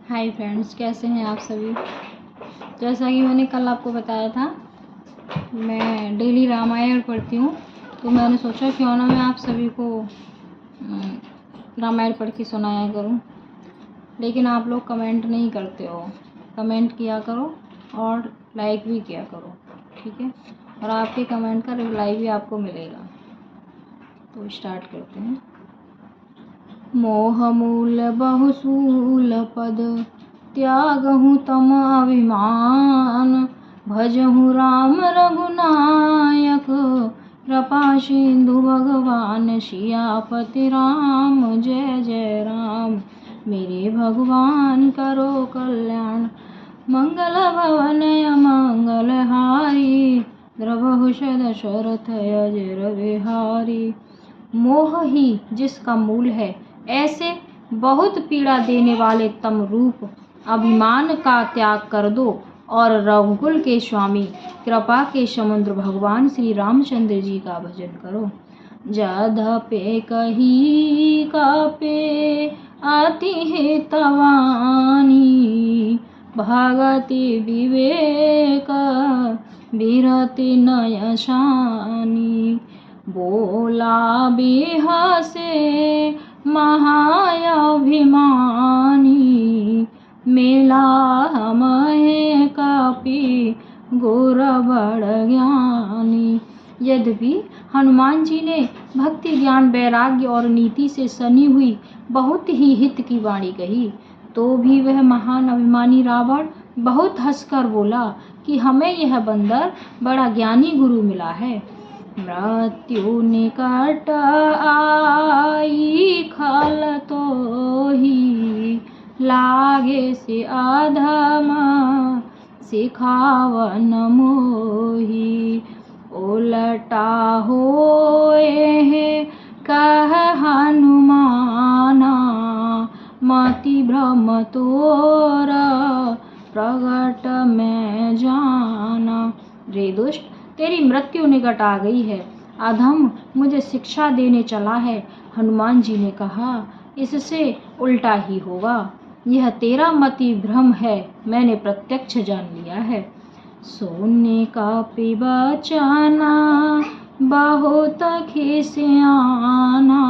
Hi friends, कैसे हैं आप सभी। जैसा कि मैंने कल आपको बताया था, मैं डेली रामायण पढ़ती हूँ। तो मैंने सोचा क्यों ना मैं आप सभी को रामायण पढ़ के सुनाया करूँ। लेकिन आप लोग कमेंट नहीं करते हो। कमेंट किया करो और लाइक भी किया करो, ठीक है। और आपके कमेंट का रिप्लाई भी आपको मिलेगा। तो स्टार्ट करते हैं। मोहमूल बहुसूल पद त्यागहु तम अभिमान, भजहु राम रघुनायक कृपा सिंधु भगवान, सियापति राम जय जय राम। मेरे भगवान करो कल्याण, मंगल भवन अमंगल हारी, द्रवहु दशरथ अजर बिहारी। मोह ही जिसका मूल है, ऐसे बहुत पीड़ा देने वाले तम रूप अभिमान का त्याग कर दो और रघुकुल के स्वामी कृपा के समुद्र भगवान श्री रामचंद्र जी का भजन करो। जदपे कही कापे अति हितवानी, भगति विवेक विरति नयसानी। बोला बिहसे महाअभिमानी, मेला हमहे कपि गुर बड़ ज्ञानी। यद्यपि हनुमान जी ने भक्ति ज्ञान वैराग्य और नीति से सनी हुई बहुत ही हित की वाणी कही, तो भी वह महान अभिमानी रावण बहुत हंसकर बोला कि हमें यह बंदर बड़ा ज्ञानी गुरु मिला है। मृत्यु निकट आई खल तो ही, लागे से अधम सिखावन मोही। उलटा होए है कह हनुमाना, मति भ्रम तोर प्रगट में जाना। रे दुष्ट, तेरी मृत्यु निकट आ गई है, अधम मुझे शिक्षा देने चला है। हनुमान जी ने कहा, इससे उल्टा ही होगा। यह तेरा मति भ्रम है, मैंने प्रत्यक्ष जान लिया है। सोने का पिबचना बहुत खिसियाना,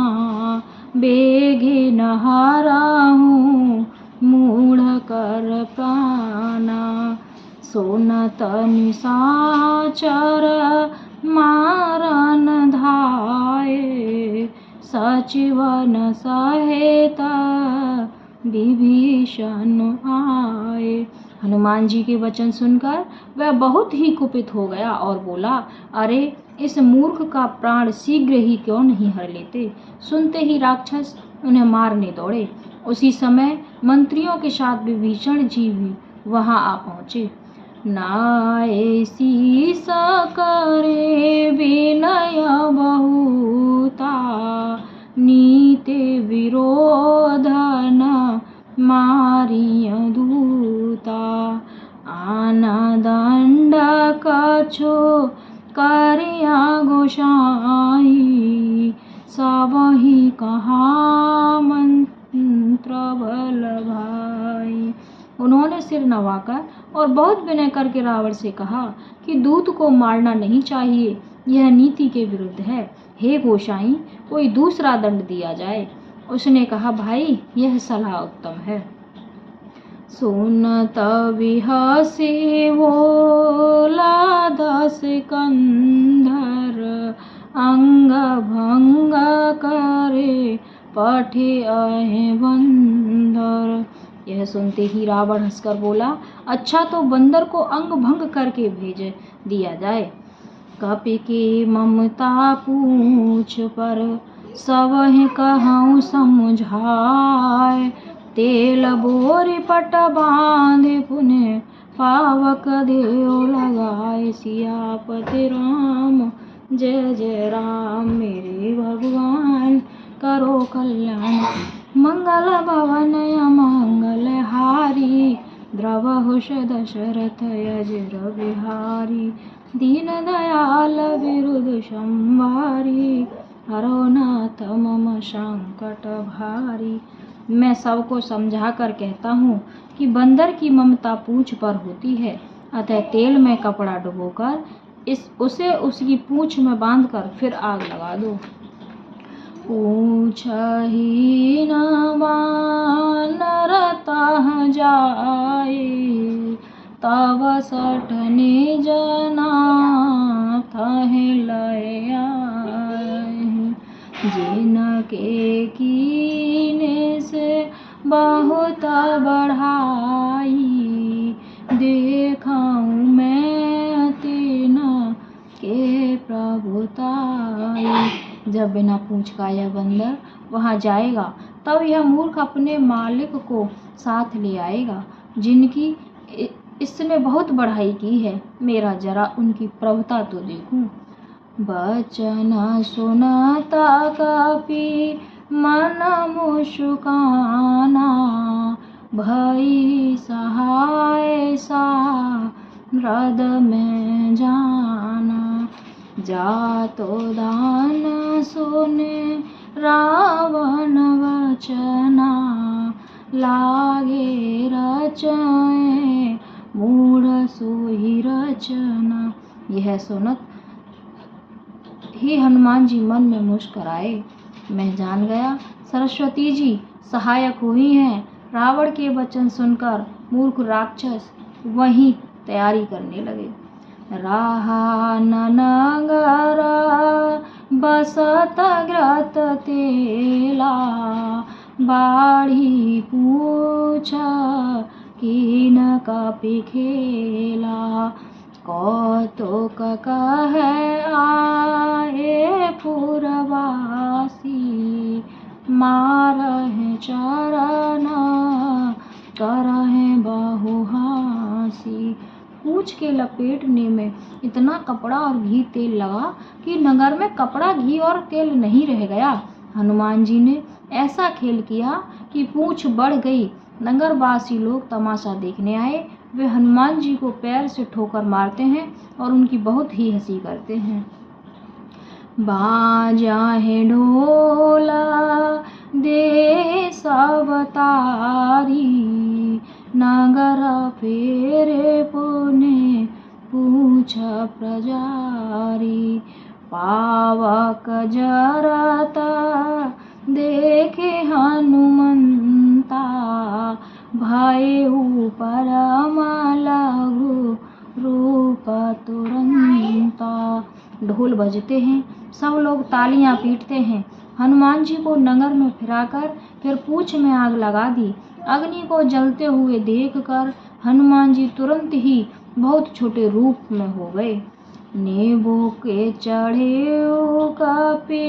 बेगे नहाराहूँ मूढ़ कर प्राणा। सोनत निशाचर मारन धाये, सचिवन सहेत विभीषण आए। हनुमान जी के वचन सुनकर वह बहुत ही कुपित हो गया और बोला, अरे इस मूर्ख का प्राण शीघ्र ही क्यों नहीं हर लेते। सुनते ही राक्षस उन्हें मारने दौड़े। उसी समय मंत्रियों के साथ विभीषण जी भी वहां आ पहुंचे। नाए शीस करे विनय बहुता, नीते विरोध न मारिय दूता। आन दंड कछो करिया गोसाई, सबहि कहा मंत्र बल भाई। उन्होंने सिर नवाकर और बहुत विनय करके रावण से कहा कि दूत को मारना नहीं चाहिए, यह नीति के विरुद्ध है। हे गोसाई, कोई दूसरा दंड दिया जाए। उसने कहा, भाई यह सलाह उत्तम है। सुनत बिहसे बोला दस कंधर, अंग भंग करे पठे अहे बंदर। यह सुनते ही रावण हंसकर बोला, अच्छा तो बंदर को अंग भंग करके भेज दिया जाए। कपि के ममता पूछ पर, सबहि कहूँ समझाए। तेल बोरी पट बांधे पुने, पावक देव लगाए। सियापति राम जय जय राम, मेरे भगवान करो कल्याण। मंगल भवन अमंगल हारी, द्रवहु दशरथ अजर बिहारी। दीन दयाल विरुद्ध संभारी, हरो नाथ मम संकट भारी। मैं सबको समझा कर कहता हूँ कि बंदर की ममता पूंछ पर होती है, अतः तेल में कपड़ा डुबोकर उसे उसकी पूंछ में बांधकर फिर आग लगा दो। पूंछ ही न बानर तह जाए, तब सठने जना थह लय आए। जिनके कीने से बहुत बढ़ाई, देखाऊं मैं तीना के प्रभुताई। जब बिना पूंछ का यह बंदर वहां जाएगा, तब यह मूर्ख अपने मालिक को साथ ले आएगा, जिनकी इसने बहुत बढ़ाई की है। मेरा जरा उनकी प्रभुता तो देखूं। बचन सुनता कपि मन मुस्काना, भई सहाय सा हृद में जाना। जातो दान सुने रावण वचना, लागे रचय मूढ़ सोई रचना। यह सुनत ही हनुमान जी मन में मुस्कुराए। मैं जान गया सरस्वती जी सहायक हुई हैं। रावण के वचन सुनकर मूर्ख राक्षस वहीं तैयारी करने लगे। रहा नगर बसत ग्रत तेला, बाढ़ी पूछ कीन कपि खेला। कौतुक कहे आए पुरवासी, मारहि चरण करहि बहुहासी। पूंछ के लपेटने में इतना कपड़ा और घी तेल लगा कि नगर में कपड़ा, घी और तेल नहीं रह गया। हनुमान जी ने ऐसा खेल किया कि पूंछ बढ़ गई। नगरवासी लोग तमाशा देखने आए। वे हनुमान जी को पैर से ठोकर मारते हैं और उनकी बहुत ही हंसी करते हैं। बाजाहे ढोल दे सब तारी, नगर फेरे पुने पूछ प्रजारी। पावक जरता देखे हनुमंता, भयउ परम लघु रूप तुरंता। ढोल बजते हैं, सब लोग तालियां पीटते हैं। हनुमान जी को नगर में फिराकर फिर पूंछ में आग लगा दी। अग्नि को जलते हुए देखकर हनुमान जी तुरंत ही बहुत छोटे रूप में हो गए। नेबो के चढ़े कपि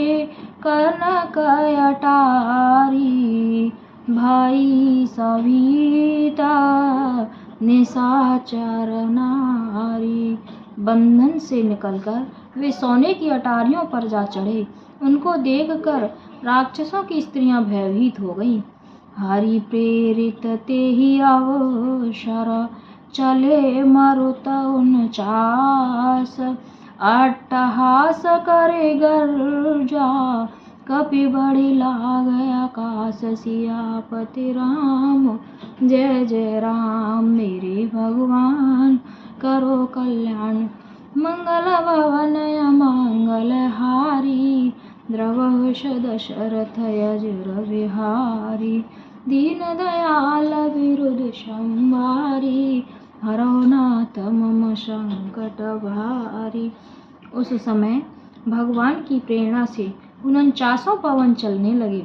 कनक अटारी, भाई सभीता निशाचर नारी। बंधन से निकलकर वे सोने की अटारियों पर जा चढ़े। उनको देखकर राक्षसों की स्त्रियां भयभीत हो गईं। हरि प्रेरित ते ही अवसर, चले मरुत 49। अट्टहास करे गर्जा, कपि बड़ि लागे आकाश। सियापति राम जय जय राम, मेरे भगवान करो कल्याण। मंगल भवन मंगल हारी, द्रवहुष दशरथ यजुर विहारी। दीन दयाल विरुद्ध संवारी, हरौ नाथ मम संकट भारी। उस समय भगवान की प्रेरणा से 49 पवन चलने लगे।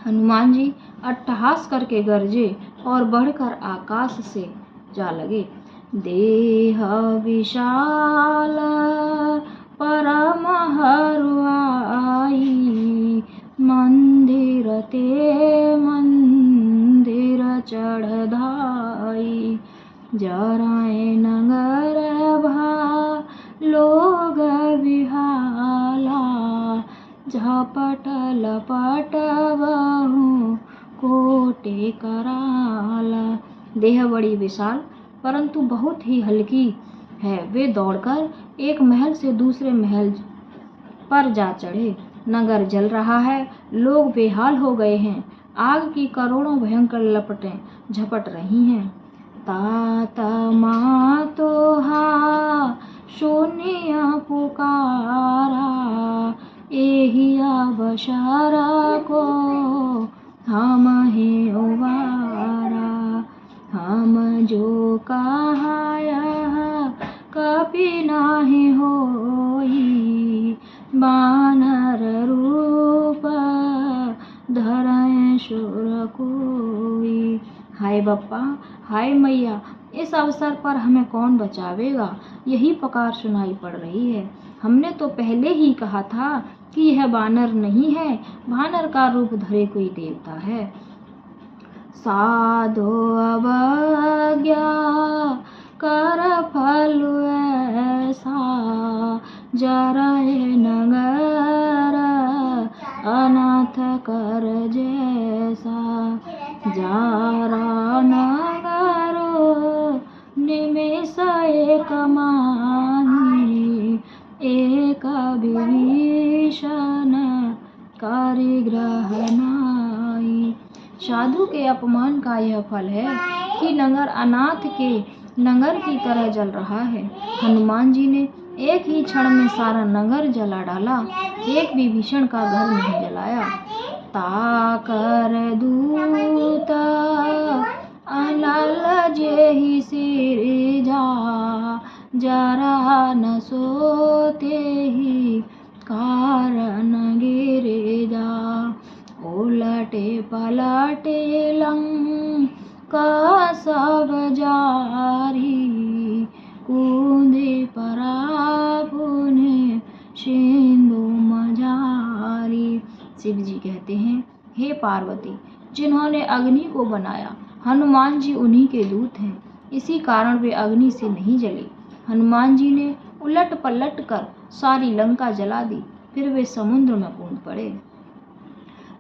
हनुमान जी अट्टहास करके गरजे और बढ़कर आकाश से जा लगे। देह विशाल परम हरुआई, मंदिर ते मंदिर चढ़धाई। जराए नगर भा लोग विहाला, झपट लपट बहु कोटि कराला। देह बड़ी विशाल परंतु बहुत ही हल्की है। वे दौड़कर एक महल से दूसरे महल पर जा चढ़े। नगर जल रहा है, लोग बेहाल हो गए हैं। आग की करोड़ों भयंकर लपटें झपट रही हैं। तात माँ तो हा शून्य पुकारा, एहिया बशारा को हम ही उबारा। हम जो कहाया कभी नाही होई, बानर रूप धरय शूर कोई। हाय बप्पा, हाय मैया, इस अवसर पर हमें कौन बचावेगा? यही पुकार सुनाई पड़ रही है। हमने तो पहले ही कहा था कि यह बानर नहीं है, बानर का रूप धरे कोई देवता है। साधो अवज्ञा कर फल ऐसा, जरय नगर अनाथ कर जैसा। जारा नगर निमेष एक माही, एक विभीषण कारिग्रह नाई। साधु के अपमान का यह फल है कि नगर अनाथ के नगर की तरह जल रहा है। हनुमान जी ने एक ही क्षण में सारा नगर जला डाला, एक भी विभीषण का घर नहीं जलाया। ताकर दूत अनल जेहि सिरजा, जरा न सोते ही कारण गिरिजा। उलटे पलटे लंका सब जारी, कूदे परा पुने सिंधु मझारी। शिव जी कहते हैं, हे पार्वती, जिन्होंने अग्नि को बनाया, हनुमान जी उन्हीं के दूत हैं, इसी कारण वे अग्नि से नहीं जले। हनुमान जी ने उलट पलट कर सारी लंका जला दी, फिर वे समुद्र में कूद पड़े।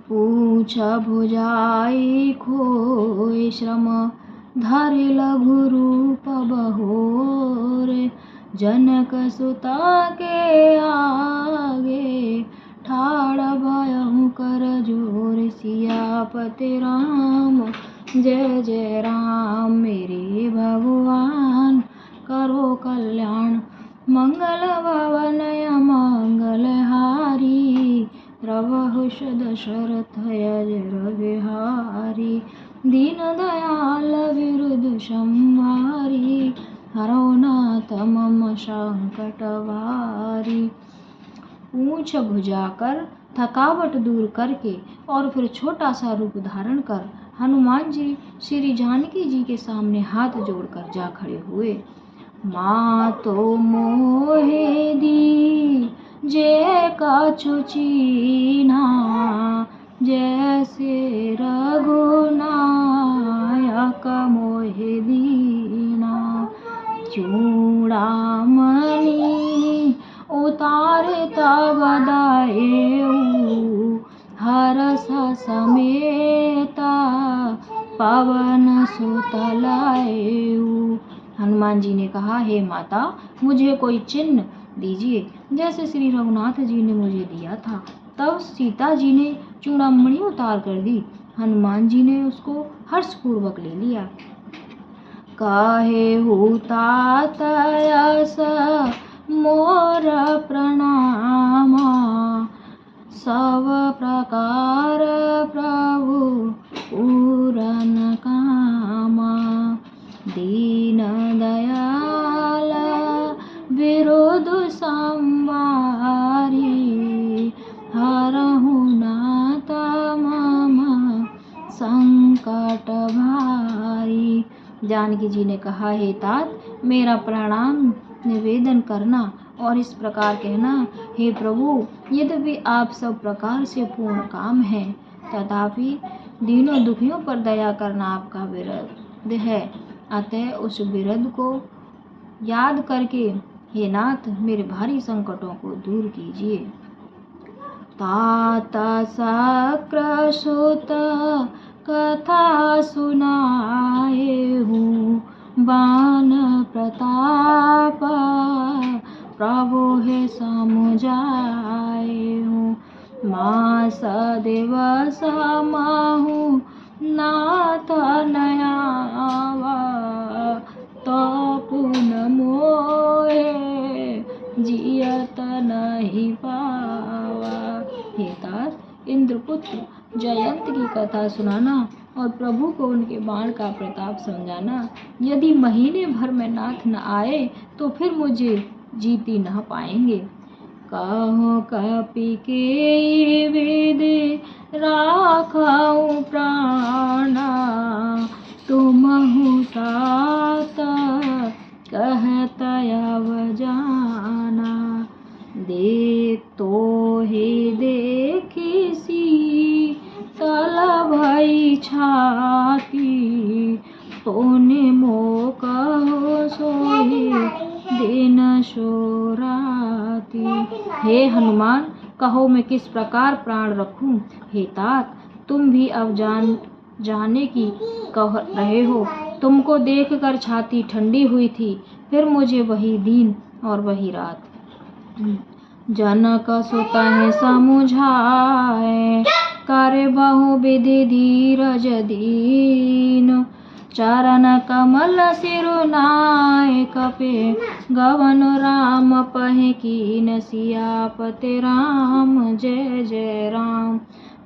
पूछ भुजाई खोय श्रम, धरि लघु रूप बहोर। जनक सुता के आगे, ठाड़ भयउ कर जोर। सियापति राम जय जय राम, मेरे भगवान करो कल्याण। मंगल भवन मंगल हारी, प्रभुष दशरथ अजर बिहारी। दीन दयाल विरुद्ध संहारी, हरौ नाथ मम संकट भारी। पूंछ भुजाकर थकावट दूर करके और फिर छोटा सा रूप धारण कर हनुमान जी श्री जानकी जी के सामने हाथ जोड़कर जा खड़े हुए। माँ तो मोहे दी जे कछु चीन्हा, जैसे रघुनायक मोहे दीना। चूड़ामणि उतारे तब दाएऊ, हरष समेता पवन सुत लाएऊ। हनुमान जी ने कहा, हे माता, मुझे कोई चिन्ह दीजिए जैसे श्री रघुनाथ जी ने मुझे दिया था। तब सीता जी ने चूड़ामणि उतार कर दी। हनुमान जी ने उसको हर्षपूर्वक ले लिया। काहे तात यस मोर प्रणामा, सब प्रकार प्रभु पूरन कामा। दीन दयाल विरुद्ध संवारी, हरहु नाथ मम संकट भारी। जानकी जी ने कहा, हे तात, मेरा प्रणाम निवेदन करना और इस प्रकार कहना, हे प्रभु, यद्यपि आप सब प्रकार से पूर्ण काम हैं, तथापि दीनों दुखियों पर दया करना आपका विरध है। अतः उस विरध को याद करके हे नाथ, मेरे भारी संकटों को दूर कीजिए। तात शक्र सुत कथा सुनाएहु, बान प्रताप प्रभु हे समुझाएहु। माँ सदैव समाहु नाथ नयावा तपुन मोहे जियत नहीं पावा। हे तात, इंद्रपुत्र जयंत की कथा सुनाना और प्रभु को उनके बाण का प्रताप समझाना। यदि महीने भर में नाथ न आए तो फिर मुझे जीती न पाएंगे। कहो कपि के वेद राखऊ प्राणा तुमहु तात कहत अब जाना। देख तो हे देखी सी तल भई छाती तोने मो कहो सोई दिन सोराती। हे हनुमान, कहो मैं किस प्रकार प्राण रखूं। हे तात, तुम भी अब जाने की कह रहे हो। तुमको देखकर छाती ठंडी हुई थी, फिर मुझे वही दिन और वही रात। जनक सुत है समुझाए करे बहु विधि धीरज दीन। चरण कमल सिरुनाए कपे गवन राम पहे कीन। सियापति राम जय जय राम।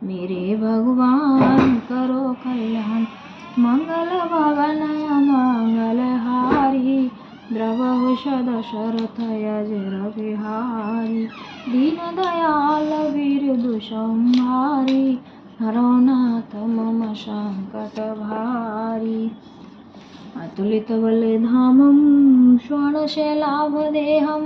मेरे भगवान करो कल्याण मंगल भवन मंगल हारी। द्रवहु दशरथ अजर बिहारी। दीन दयाल वीर संहारी हरो नाथ मम संकट भारी। अतुलित बलधामं श्रवणशैलाभदेहं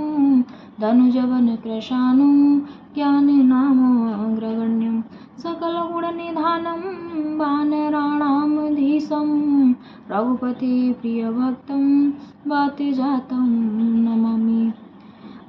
धनुजवन कृशानुं ज्ञानिनामग्रगण्यं। सकल गुण निधानं वानराणां धीशं रघुपति प्रिय भक्तं वातजातं नमामि।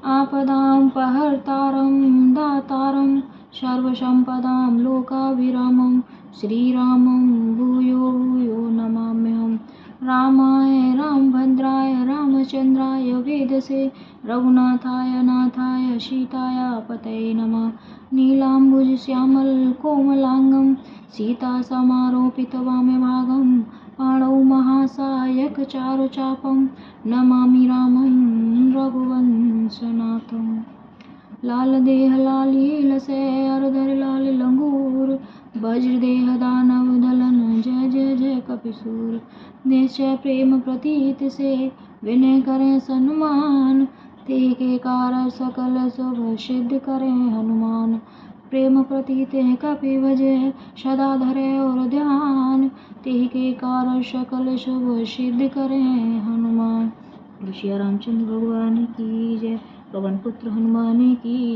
आपदां पहर्तारं दातारं सर्वसंपदां लोकाभिरामं श्रीरामं भूयो भूयो नमाम्यहम्। रामाय रामभद्राय रामचंद्राय वेदसे रघुनाथाय नाथाय सीताय पतये नमः। नीलाम्बुज श्यामल कोमलांगं सीता समारोपित वामे भागं। पाणौ महासायक चारुचापं नमामि रामं रघुवंशनाथम्। लाल देह लालील से अरधर लाल लंगूर। वज्र देह दानव दलन जय जय जय कपिसूर। निश्चय प्रेम प्रतीत से विनय करें सन्मान। तेहि के कारण सकल शुभ सिद्ध करें हनुमान। प्रेम प्रतीत है कपि भजे सदा धरे और ध्यान। तेहि के कारण सकल शुभ सिद्ध करें हनुमान। श्री रामचंद्र भगवान की जय। पवन पुत्र हनुमान की